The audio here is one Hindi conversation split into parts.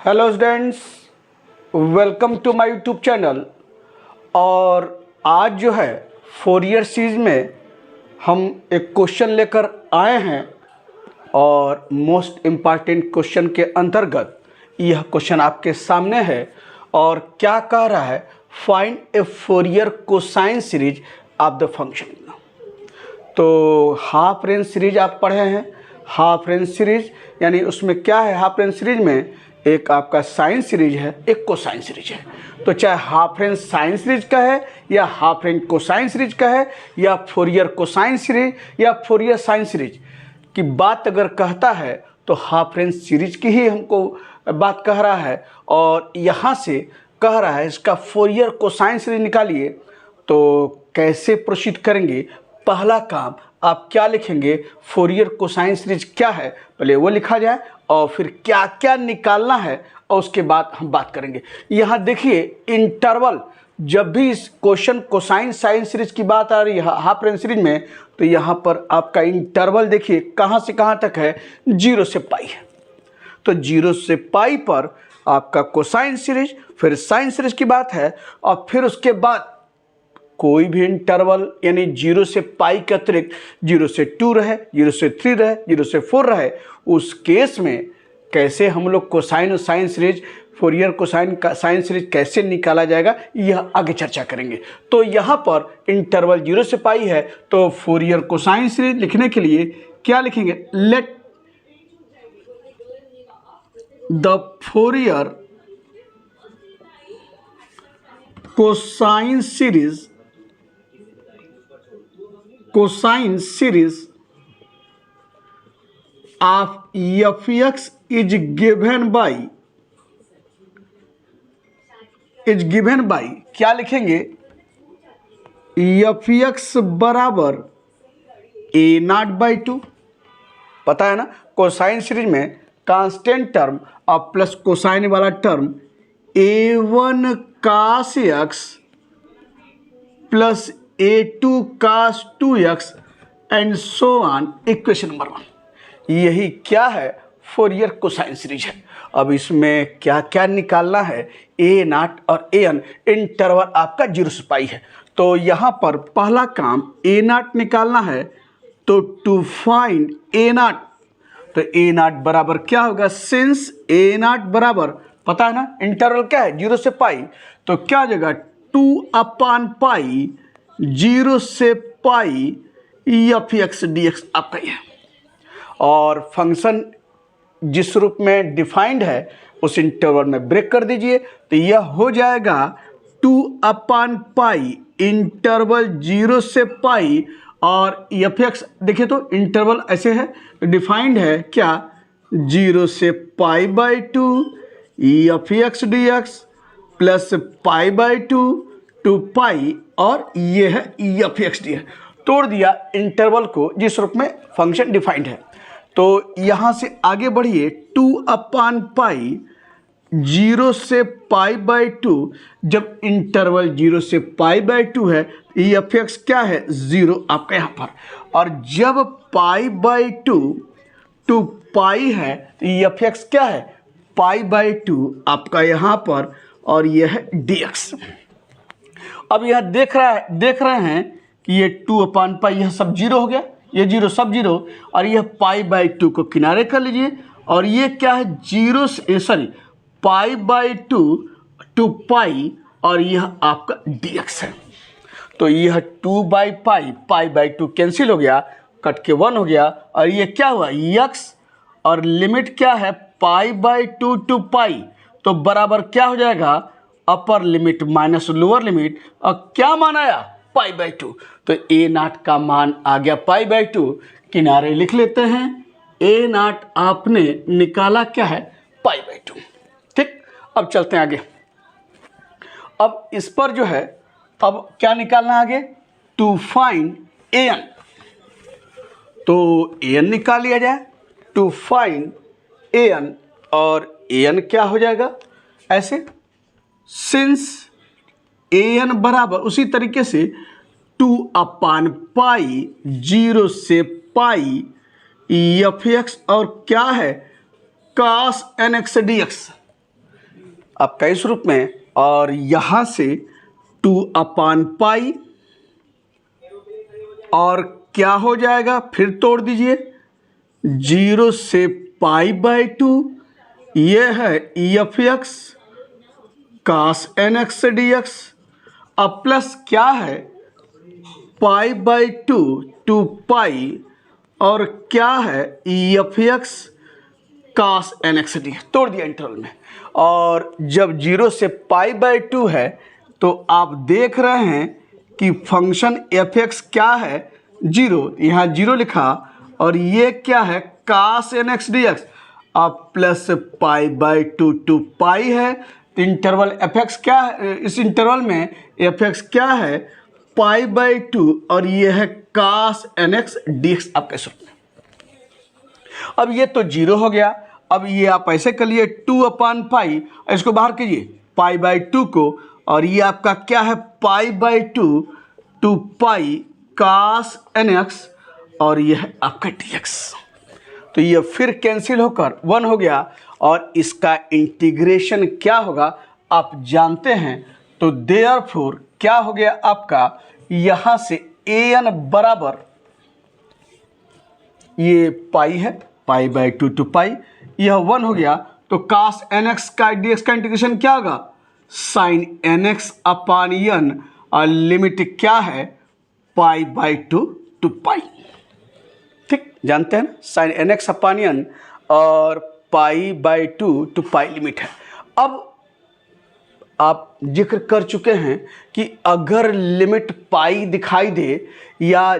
Hello students, welcome to my YouTube channel. और आज जो है फोरियर सीरीज में हम एक क्वेश्चन लेकर आए हैं और मोस्ट इम्पॉर्टेंट क्वेश्चन के अंतर्गत यह क्वेश्चन आपके सामने है। और क्या कह रहा है, find A Fourier cosine series of the function. तो हाफ रेंज सीरीज आप पढ़े हैं। हाफ रेंज सीरीज यानी उसमें क्या है, हाफ रेंज सीरीज में एक आपका साइन सीरीज है, एक कोसाइन सीरीज है। तो चाहे हाफ रेंज साइन सीरीज का है या हाफ रेंज कोसाइन सीरीज का है या फोरियर कोसाइन सीरीज या फोरियर साइन सीरीज की बात अगर कहता है तो हाफ रेंज सीरीज की ही हमको बात कह रहा है। और यहाँ से कह रहा है इसका फोरियर कोसाइन सीरीज निकालिए। तो कैसे प्रोसीड करेंगे, पहला काम आप क्या लिखेंगे, फोरियर कोसाइन सीरीज क्या है पहले वो लिखा जाए और फिर क्या क्या निकालना है और उसके बाद हम बात करेंगे। यहाँ देखिए इंटरवल, जब भी इस क्वेश्चन कोसाइन साइन सीरीज की बात आ रही है हाफ रेंज सीरीज में, तो यहाँ पर आपका इंटरवल देखिए कहाँ से कहाँ तक है, 0 से पाई है। तो 0 से पाई पर आपका कोसाइन सीरीज, फिर साइन सीरीज की बात है और फिर उसके बाद कोई भी इंटरवल यानी 0 से पाई के अतिरिक्त 0 से 2 रहे, 0 से 3 रहे, 0 से 4 रहे, उस केस में कैसे हम लोग कोसाइन और साइन सीरीज, फोरियर कोसाइन का साइन सीरीज कैसे निकाला जाएगा यह आगे चर्चा करेंगे। तो यहाँ पर इंटरवल 0 से पाई है तो फोरियर कोसाइन सीरीज लिखने के लिए क्या लिखेंगे, let the Fourier cosine series of fx is given by क्या लिखेंगे, fx बराबर a0/2। पता है ना, कोसाइन सीरीज में कांस्टेंट टर्म और प्लस कोसाइन वाला term a1 cos x plus a2 cos 2x and so on, equation number 1। यही क्या है, फोरियर कोसाइन सीरीज है। अब इसमें क्या क्या निकालना है, a0 और an, इंटरवल आपका 0 से पाई है। तो यहाँ पर पहला काम a0 निकालना है। तो टू फाइंड a0, तो a0 बराबर क्या होगा, सिंस a0 बराबर पता है ना इंटरवल क्या है, 0 से पाई, तो क्या हो जाएगा 2/पाई 0 से पाई fx dx आपका यह। और फंक्शन जिस रूप में डिफाइंड है उस इंटरवल में ब्रेक कर दीजिए, तो यह हो जाएगा 2/पाई इंटरवल 0 से पाई और fx देखिए तो इंटरवल ऐसे है, डिफाइंड है क्या, 0 से पाई/2 fx dx प्लस पाई/2 टू पाई और ये है fx dx। तोड़ दिया इंटरवल को जिस रूप में फंक्शन डिफाइंड है। तो यहाँ से आगे बढ़िए, 2/पाई 0 से पाई/2, जब इंटरवल 0 से पाई/2 है, fx क्या है, 0 आपका यहाँ पर। और जब पाई/2 टू पाई है तो fx क्या है, पाई/2 आपका यहाँ पर, और यह है dx। अब यह देख रहे हैं कि ये 2/पाई यह सब 0 हो गया, ये 0 सब 0, और यह पाई/2 को किनारे कर लीजिए और ये क्या है, 0 से पाई/2 टू पाई और यह आपका dx है। तो यह 2/पाई, पाई/2 कैंसिल हो गया, कट के 1 हो गया, और ये क्या हुआ x, और लिमिट क्या है पाई/2 टू पाई, तो बराबर क्या हो जाएगा, upper limit minus lower limit, और क्या मान आया, पाई/2। तो a0 का मान आ गया पाई/2, किनारे लिख लेते हैं, a0 आपने निकाला क्या है, पाई/2। ठीक, अब चलते हैं आगे। अब इस पर जो है अब क्या निकालना आगे, टू फाइंड an। तो an निकाल लिया जाए, टू फाइंड an, और an क्या हो जाएगा ऐसे, सिंस an बराबर उसी तरीके से 2/पाई 0 से पाई fx और क्या है cos nx dx, आपका इस रूप में, और यहाँ से 2/पाई, और क्या हो जाएगा, फिर तोड़ दीजिए, 0 से π/2, ये है एफ एक्स कास एन एक्स dx, अब प्लस क्या है π/2 2 और क्या है एफ एक्स कास एन एक्स dx, तोड़ दिया इंटरवल में। और जब 0 से π/2 है तो आप देख रहे हैं कि फंक्शन एफ एक्स क्या है, 0, यहाँ 0 लिखा, और ये क्या है कास एन एक्स dx, अब प्लस π/2 2 है, तो इंटरवल एफ एक्स क्या है, इस इंटरवल में एफ एक्स क्या है π/2, और ये है कास एन एक्स dx आपके सूत्र में। अब ये तो 0 हो गया, अब ये आप ऐसे कर लिए 2/पाई, इसको बाहर कीजिए π/2 को, और ये आपका क्या है π/2 2 कास एन एक्स, और ये है आपका dx। तो ये फिर कैंसिल होकर 1 हो गया, और इसका इंटीग्रेशन क्या होगा आप जानते हैं। तो देयरफॉर क्या हो गया आपका, यहाँ से an बराबर ये पाई है, π/2 2 यह 1 हो गया, तो कास एन एक्स का dx का इंटीग्रेशन क्या होगा, साइन एन एक्स अपान n, और लिमिट क्या है π/2 2 ठीक, जानते हैं ना, साइन एन एक्स अपान n और π/2 2 लिमिट है। अब आप जिक्र कर चुके हैं कि अगर लिमिट पाई दिखाई दे, या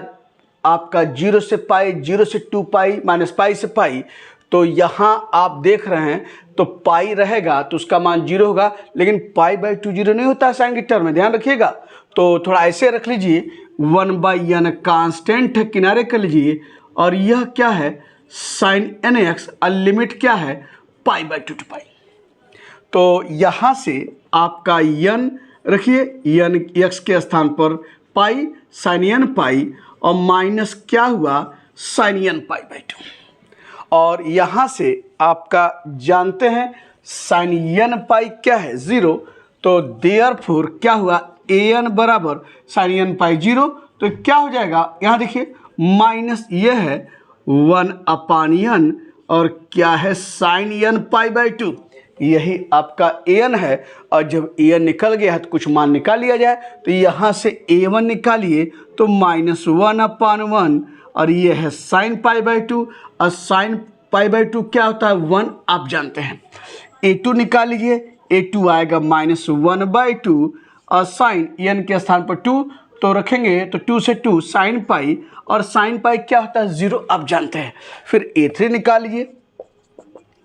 आपका 0 से पाई, 0 से 2 माइनस पाई से पाई, तो यहाँ आप देख रहे हैं तो पाई रहेगा तो उसका मान 0 होगा, लेकिन π/2 0 नहीं होता है साइन के टर्म में, ध्यान रखिएगा। तो थोड़ा ऐसे रख लीजिए, 1/n कांस्टेंट है, किनारे कर लीजिए, और यह क्या है साइन एन एक्स, और लिमिट क्या है π/2 2 तो यहाँ से आपका n रखिए, n x के स्थान पर पाई, साइन n पाई, और माइनस क्या हुआ साइन n π/2, और यहाँ से आपका जानते हैं साइन n पाई क्या है 0, तो देयरफॉर क्या हुआ an बराबर साइन n पाई 0, तो क्या हो जाएगा यहाँ देखिए माइनस ये है 1/n, और क्या है साइन n π/2, यही आपका an है। और जब an निकल गया है तो कुछ मान निकाल लिया जाए, तो यहाँ से a1 निकालिए तो -1/1, और ये है साइन π/2, और साइन π/2 क्या होता है 1 आप जानते हैं। a2 निकाल लीजिए, a2 आएगा -1/2, और साइन n के स्थान पर 2 तो रखेंगे, तो 2 से 2 साइन पाई, और साइन पाई क्या होता है 0 आप जानते हैं। फिर a3 निकाल लीजिए,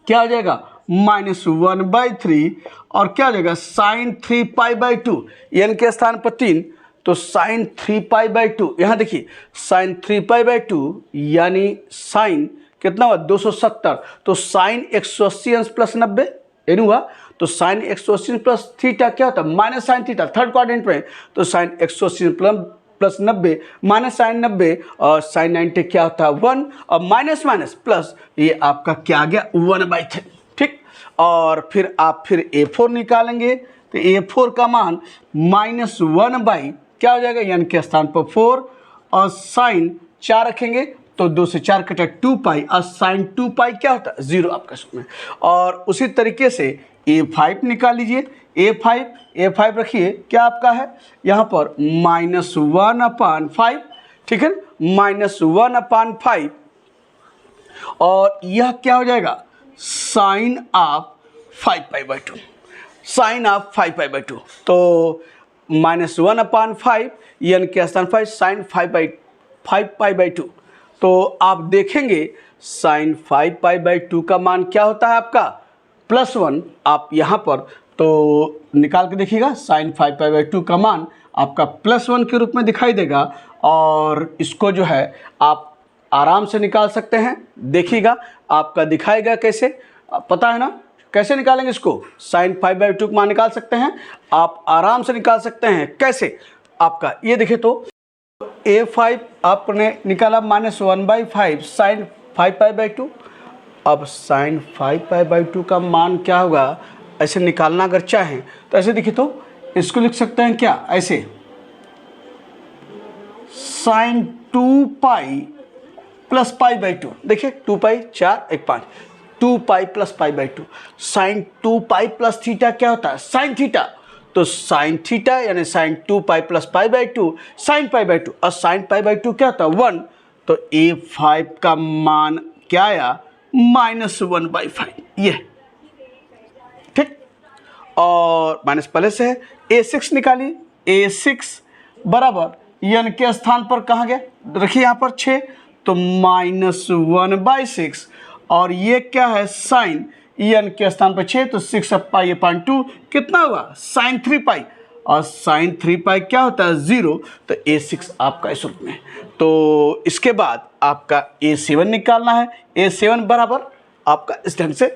क्या हो जाएगा -1/3, और क्या हो जाएगा साइन 3 π/2, n के स्थान पर 3, तो साइन 3 π/2, यहाँ देखिए साइन 3 π/2 यानी साइन कितना हुआ 270, तो साइन 180 अंश प्लस 90 ये नहीं हुआ, तो साइन 180 प्लस थीटा क्या होता है minus sine theta, third quadrant में, तो साइन 180 प्लस 90 माइनस साइन 90, और साइन 90 क्या होता है 1, और माइनस माइनस प्लस, ये आपका क्या आ गया 1/3 ठीक। और फिर आप फिर a4 निकालेंगे, तो a4 का मान -1 क्या हो जाएगा n के स्थान पर 4, और साइन 4 रखेंगे तो 2 से 4 कटा 2 और साइन 2 क्या होता है 0 आपका में। और उसी तरीके से a5 निकाल लीजिए, a5 रखिए क्या आपका है यहाँ पर -1/5 ठीक है, -1/5, और यह क्या हो जाएगा साइन ऑफ 5π/2, साइन ऑफ 5π/2, तो -1/5 n के स्थान 5 साइन 5π/2, तो आप देखेंगे साइन 5π/2 का मान क्या होता है आपका +1, आप यहाँ पर तो निकाल के देखिएगा साइन 5π/2 का मान आपका +1 के रूप में दिखाई देगा, और इसको जो है आप आराम से निकाल सकते हैं। देखिएगा आपका दिखाएगा कैसे, पता है ना कैसे निकालेंगे इसको, साइन 5/2 का मान निकाल सकते हैं, आप आराम से निकाल सकते हैं। कैसे आपका ये देखिए, तो a5 आपने निकाला -1/5 साइन 5π/2, अब साइन 5π/2 का मान क्या होगा ऐसे निकालना अगर चाहें तो ऐसे देखिए, तो इसको लिख सकते हैं क्या, ऐसे sine 2 pi plus pi by 2। देखिए 2 pi 4 1 5, 2 pi plus pi by 2। Sine 2 pi plus theta क्या होता है, साइन थीटा। तो साइन थीटा यानी sine 2 pi plus pi by 2 sine pi by 2, और साइन पाई बाई 2 क्या होता है 1। तो A5 का मान क्या आया, -1/5, ये ठीक। और माइनस पहले से है, A6 निकालिए। A6 बराबर n के स्थान पर कहाँ गया, रखिए यहाँ पर 6, तो -1/6, और ये क्या है साइन, n के स्थान पर 6, तो 6 पाई अपॉन 2 कितना हुआ, साइन 3 पाई, और साइन 3 पाई क्या होता है 0। तो A6 आपका इस रूप में। तो इसके बाद आपका A7 निकालना है। A7 बराबर आपका इस ढंग से,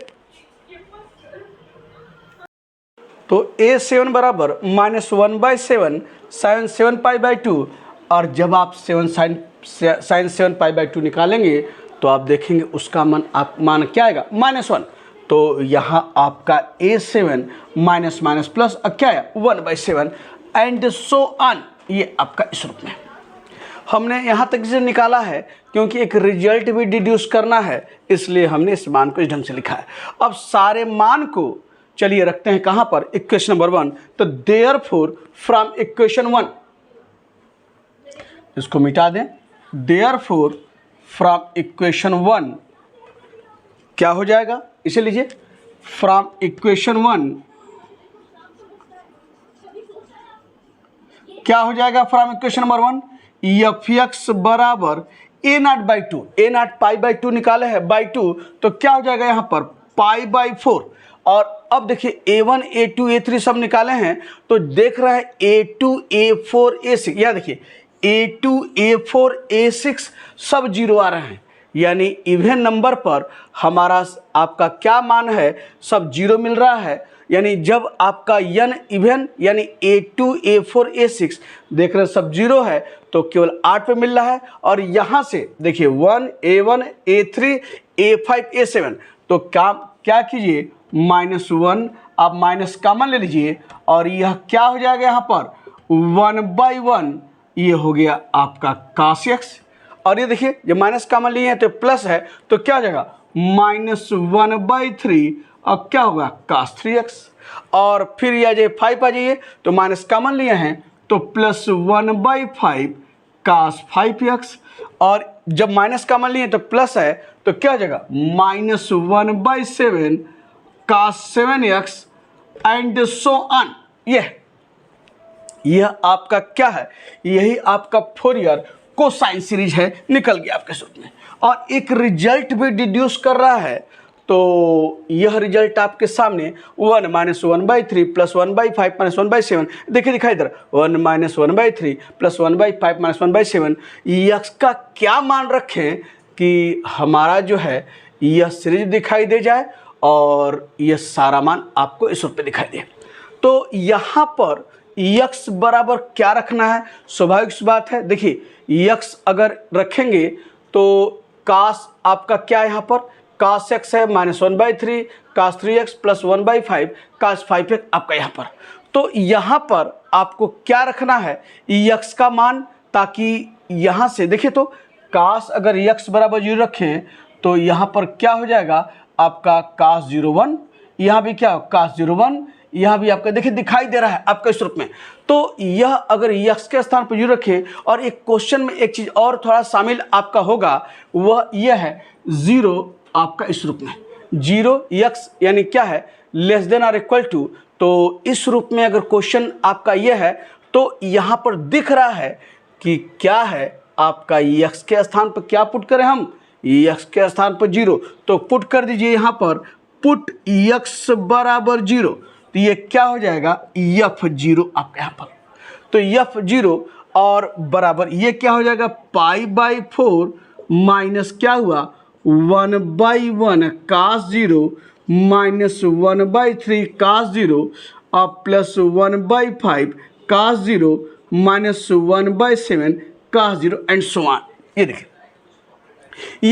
तो A7 बराबर -1/7 साइन 7 पाई बाई 2, और जब आप साइन 7 पाई बाई 2 निकालेंगे तो आप देखेंगे उसका मान क्या आएगा, -1। तो यहाँ आपका A7 माइनस माइनस प्लस क्या है 1/7 एंड सो ऑन। ये आपका इस रूप में हमने यहाँ तक से निकाला है, क्योंकि एक रिजल्ट भी डिड्यूस करना है, इसलिए हमने इस मान को इस ढंग से लिखा है। अब सारे मान को चलिए रखते हैं कहाँ पर, इक्वेशन नंबर 1। तो देयरफॉर फ्रॉम इक्वेशन 1, इसको मिटा दें। देयरफॉर फ्रॉम इक्वेशन 1 क्या हो जाएगा, इसे लीजिए, फ्रॉम इक्वेशन 1 क्या हो जाएगा, फ्रॉम इक्वेशन नंबर 1 f(x) बराबर a0/2, a0 पाई बाई 2 निकाले हैं बाई 2, तो क्या हो जाएगा यहाँ पर पाई बाई 4। और अब देखिए a1 a2 a3 सब निकाले हैं, तो देख रहे हैं a2 a4 a6, यहाँ देखिए a2 a4 a6 सब 0 आ रहे हैं, यानी इवन नंबर पर हमारा आपका क्या मान है, सब 0 मिल रहा है। यानी जब आपका n इवन यानी a2 a4 a6 देख रहे हैं सब 0 है, तो केवल 8 पे मिल रहा है। और यहाँ से देखिए 1 a1 a3 a5 a7, तो क्या कीजिए -1, आप माइनस कॉमन ले लीजिए, और यह क्या हो जाएगा यहाँ पर 1/1, ये हो गया आपका cos x। और ये देखिए जब माइनस कॉमन लिए हैं तो प्लस है, तो क्या हो जाएगा -1/3, अब क्या होगा cos 3x। और फिर यह जो 5 आ जाइए, तो माइनस कॉमन लिए हैं तो +1/5 cos 5x, और जब माइनस कॉमन लिए तो प्लस है, तो क्या हो जाएगा -1/7 cos 7x and so on. यह आपका क्या है, यही आपका फोरियर कोसाइन सीरीज है, निकल गया आपके सूत्र में। और एक रिजल्ट भी डिड्यूस कर रहा है, तो यह रिजल्ट आपके सामने 1 - 1/3 + 1/5 - 1/7, देखिए दिखाई इधर 1 - 1/3 + 1/5 - 1/7। यक्स का क्या मान रखें कि हमारा जो है यह सीरीज दिखाई दे जाए और यह सारा मान आपको इस रूप में दिखाई दे। तो यहाँ पर यक्स बराबर क्या रखना है, स्वाभाविक सी बात है। देखिए यक्स अगर रखेंगे तो कास आपका क्या है, यहाँ पर cos x है -1/3 cos 3x + 1/5 cos 5x आपका यहाँ पर। तो यहाँ पर आपको क्या रखना है, x का मान, ताकि यहाँ से देखिए तो cos अगर x बराबर 0 रखें तो यहाँ पर क्या हो जाएगा आपका cos 0(1), यहाँ भी क्या cos 0(1), यहाँ भी आपका देखिए दिखाई दे रहा है आपका इस रूप में। तो यह अगर x के स्थान पर 0 रखें, और एक क्वेश्चन में एक चीज़ और थोड़ा शामिल आपका होगा, वह यह है 0 आपका इस रूप में 0x यानी क्या है <= तो इस रूप में अगर क्वेश्चन आपका यह है, तो यहाँ पर दिख रहा है कि क्या है आपका x के स्थान पर क्या पुट करें हम, x के स्थान पर 0, तो पुट कर दीजिए यहाँ पर पुट x बराबर 0, तो ये क्या हो जाएगा f0 आपका यहाँ पर। तो f0 और बराबर ये क्या हो जाएगा π/4 माइनस क्या हुआ 1/1 cos 0 -1/3 cos 0 और plus 1/5 cos 0 -1/7 cos 0 and so on. ये देखिए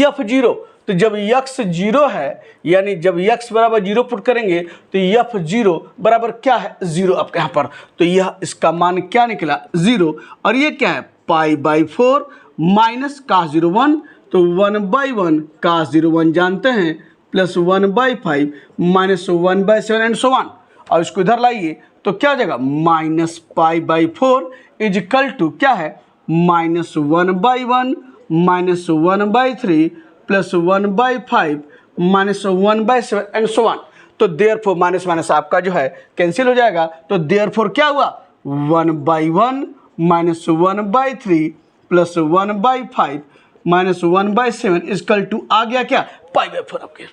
f0, तो जब यक्स 0 है, यानी जब यक्स बराबर 0 पुट करेंगे तो एफ 0 बराबर क्या है 0 आपके यहाँ पर, तो यह इसका मान क्या निकला 0। और ये क्या है π/4 माइनस cos 0 1, तो 1/1 cos 0 1 जानते हैं, plus 1/5 minus 1/7 and so on. और इसको इधर लाइए तो क्या हो जाएगा माइनस π/4 इज इक्वल टू क्या है minus 1/1 minus 1/3 plus 1/5 minus 1/7 and so on. तो देयरफॉर माइनस माइनस आपका जो है कैंसिल हो जाएगा, तो देयरफॉर क्या हुआ 1/1 minus 1/3 plus 1/5 minus 1/7 equal to आ गया क्या π/4 आपके।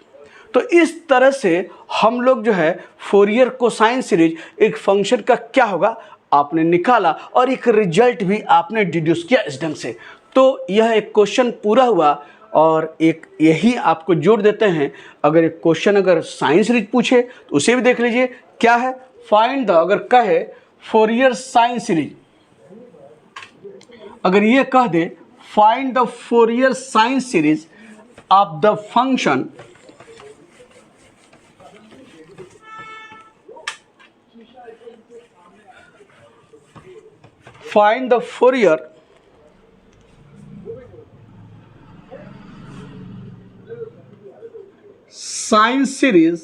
तो इस तरह से हम लोग जो है फोरियर कोसाइन सीरीज एक फंक्शन का क्या होगा आपने निकाला और एक रिजल्ट भी आपने डिड्यूस किया इस ढंग से। तो यह एक क्वेश्चन पूरा हुआ और एक यही आपको जोड़ देते हैं। अगर एक क्वेश्चन अगर साइन सीरीज पूछे तो उसे भी देख लीजिए क्या है, फाइंड द, अगर कहे फोरियर साइन सीरीज, अगर ये कह they find the Fourier sine series of the function find the Fourier sine series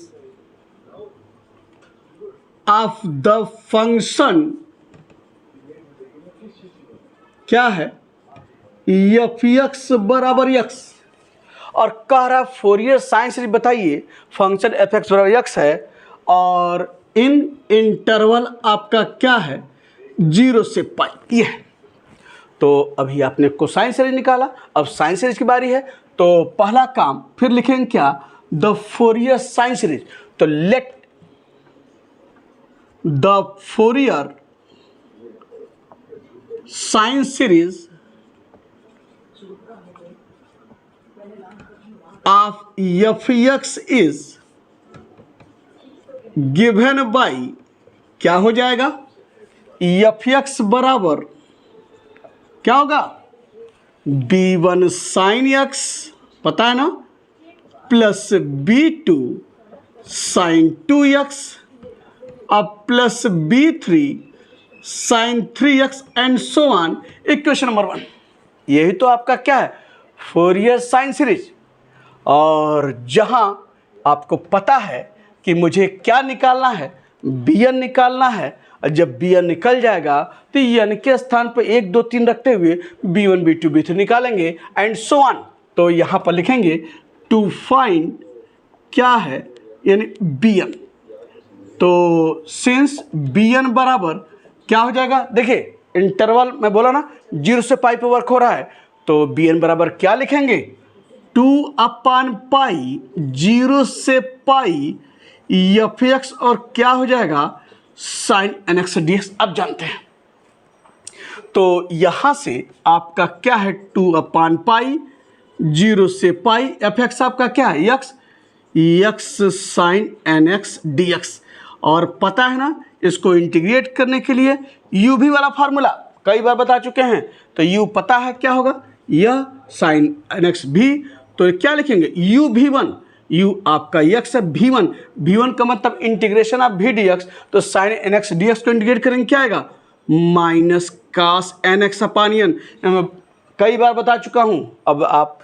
of the function क्या है f(x) बराबर x, और कह रहा फोरियर साइन सीरीज बताइए फंक्शन f(x) बराबर x है और इन इंटरवल आपका क्या है 0 से पाई ये है। तो अभी आपने कोसाइन सीरीज निकाला, अब साइन सीरीज की बारी है। तो पहला काम फिर लिखेंगे क्या द फोरियर साइन सीरीज, तो let the Fourier sine series of f(x) is given by क्या हो जाएगा f(x) बराबर क्या होगा b1 साइन x, पता है ना, प्लस b2 साइन 2x अब plus b3 sine 3x and so on. Equation number 1 यही तो आपका क्या है फोरियर साइन सीरीज। और जहां आपको पता है कि मुझे क्या निकालना है bn निकालना है, जब bn निकल जाएगा तो n के स्थान पर 1 2 3 रखते हुए b1 b2 b3 निकालेंगे एंड सो ऑन। तो यहाँ पर लिखेंगे टू फाइंड क्या है यानी bn। तो सिंस bn बराबर क्या हो जाएगा, देखिए इंटरवल मैं बोला ना 0 से पाई पे वर्क हो रहा है, तो bn बराबर क्या लिखेंगे 2/पाई 0 से पाई f(x) और क्या हो जाएगा साइन nx dx आप जानते हैं। तो यहां से आपका क्या है 2/पाई 0 से पाई f(x) आपका क्या है x साइन nx dx। और पता है ना इसको इंटीग्रेट करने के लिए u भी वाला फार्मूला कई बार बता चुके हैं, तो u पता है क्या होगा यह साइन nx भी, तो क्या लिखेंगे u v1, u आपका x है v1 का मतलब इंटीग्रेशन ऑफ v dx, तो साइन nx dx को इंटीग्रेट करेंगे क्या आएगा minus cos nx upon n। कई बार बता चुका हूं, अब आप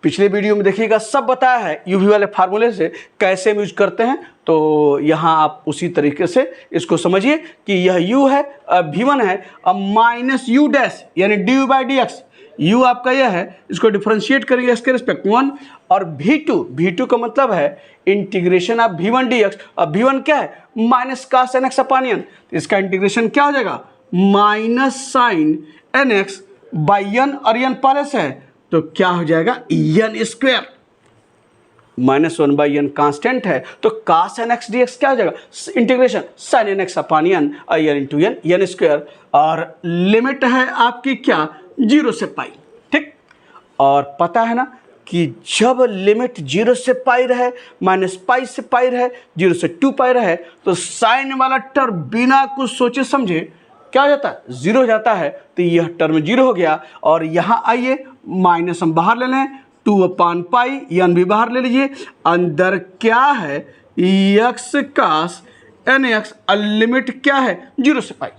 पिछले वीडियो में देखिएगा सब बताया है यूवी वाले फार्मूले से कैसे यूज करते हैं। तो यहाँ आप उसी तरीके से इसको समझिए कि यह u है v1 है, अब माइनस u डैश यानी dy by D x, u आपका यह है, इसको डिफ्रेंशिएट करेंगे इसके रिस्पेक्ट 1, और v2 का मतलब है इंटीग्रेशन ऑफ v1 dx, अब v1 क्या है minus cos nx upon n, तो इसका इंटीग्रेशन क्या हो जाएगा minus sine nx by n, और n पहले से है तो क्या हो जाएगा n square, minus 1/n constant है, तो cos nx dx क्या हो जाएगा integration sin nx upon n और n इंटू n स्क्वायर, और लिमिट है आपकी क्या 0 से पाई, ठीक। और पता है ना कि जब लिमिट 0 से पाई रहे माइनस पाई से पाई रहे 0 से 2 पाई रहे, तो साइन वाला टर्म बिना कुछ सोचे समझे क्या हो जाता है 0 हो जाता है, तो यह टर्म 0 हो गया। और यहाँ आइए माइनस हम बाहर ले लें 2/पाई, यन भी बाहर ले लीजिए, अंदर क्या है x cos nx, लिमिट क्या है 0 से पाई,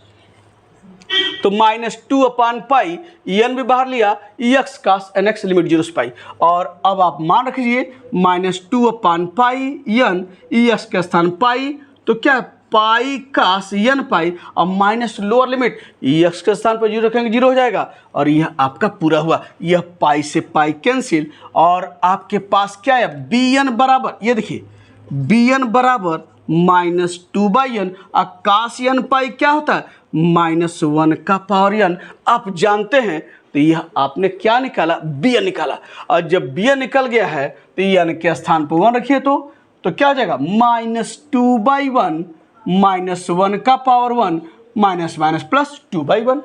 तो -2/पाई, यन भी बाहर लिया, x cos nx लिमिट 0 से पाई। और अब आप मान रखिए -2/पाई यन, x के स्थान पाई, तो क्या पाई cos n पाई, और माइनस लोअर लिमिट x के स्थान पर 0 रखेंगे 0 हो जाएगा, और यह आपका पूरा हुआ। यह पाई से पाई कैंसिल, और आपके पास क्या है bn बराबर, ये देखिए bn बराबर -2/n, और cos n पाई क्या होता है -1 का पावर n। आप जानते हैं, तो यह आपने क्या निकाला bn निकाला, और जब bn निकल गया है तो n के स्थान पर 1 रखिए, तो क्या हो जाएगा -2/1 -1 का power 1 minus minus plus 2/1।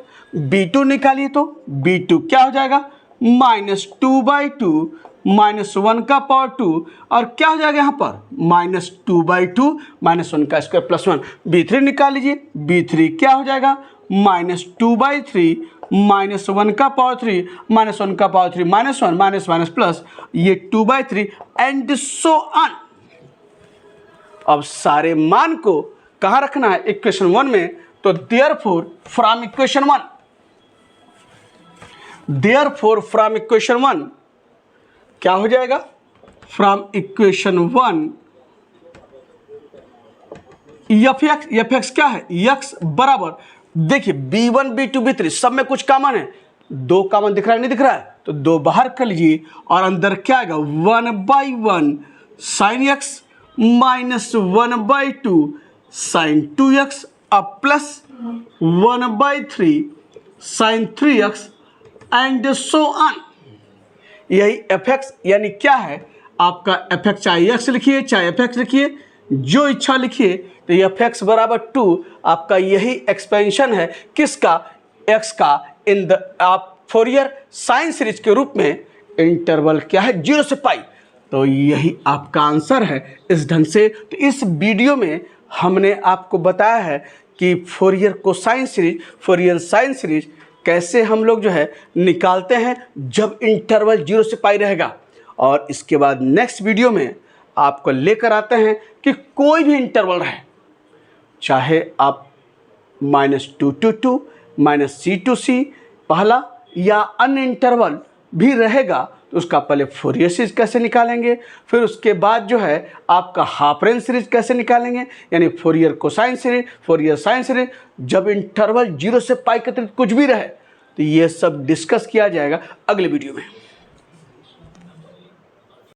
b2 निकालिए, तो b2 क्या हो जाएगा -2/2 -1 का पावर 2, और क्या हो जाएगा यहाँ पर -2/2 -1 का स्क्वायर प्लस 1। b3 निकाल लीजिए, b3 क्या हो जाएगा -2/3 -1 का पावर 3 -1 का पावर 3 -1 माइनस माइनस प्लस ये 2/3 एंड सो ऑन। अब सारे मान को कहाँ रखना है इक्वेशन 1 में, तो देयरफॉर फ्रॉम इक्वेशन 1 क्या हो जाएगा, फ्रॉम इक्वेशन 1 एफ एक्स क्या है x बराबर, देखिए b1 b2 b3 सब में कुछ कॉमन है, 2 कॉमन दिख रहा है नहीं दिख रहा है, तो 2 बाहर कर लीजिए, और अंदर क्या आएगा 1/1 sin x -1/2 sin 2x अब plus 1/3 sin 3x and so on. यही एफ एक्स यानी क्या है आपका एफ एक्स, चाहे एक्स लिखिए चाहे एफ एक्स लिखिए, जो इच्छा लिखिए, तो एफ एक्स बराबर 2 आपका यही एक्सपेंशन है किसका, एक्स का, इन द आप फोरियर साइन सीरीज के रूप में, इंटरवल क्या है 0 से पाई। तो यही आपका आंसर है इस ढंग से। तो इस वीडियो में हमने आपको बताया है कि Fourier cosine series, Fourier sine series कैसे हम लोग जो है निकालते हैं जब इंटरवल 0 से पाई रहेगा। और इसके बाद नेक्स्ट वीडियो में आपको लेकर आते हैं कि कोई भी इंटरवल रहे, चाहे आप -2 to 2 -c to c पहला या अन्य इंटरवल भी रहेगा, तो उसका पहले फोरियर सीरीज कैसे निकालेंगे, फिर उसके बाद जो है आपका हाफ रेंज सीरीज कैसे निकालेंगे, यानी Fourier cosine series, Fourier sine series, जब इंटरवल 0 से पाई के तक कुछ भी रहे, तो ये सब डिस्कस किया जाएगा अगले वीडियो में।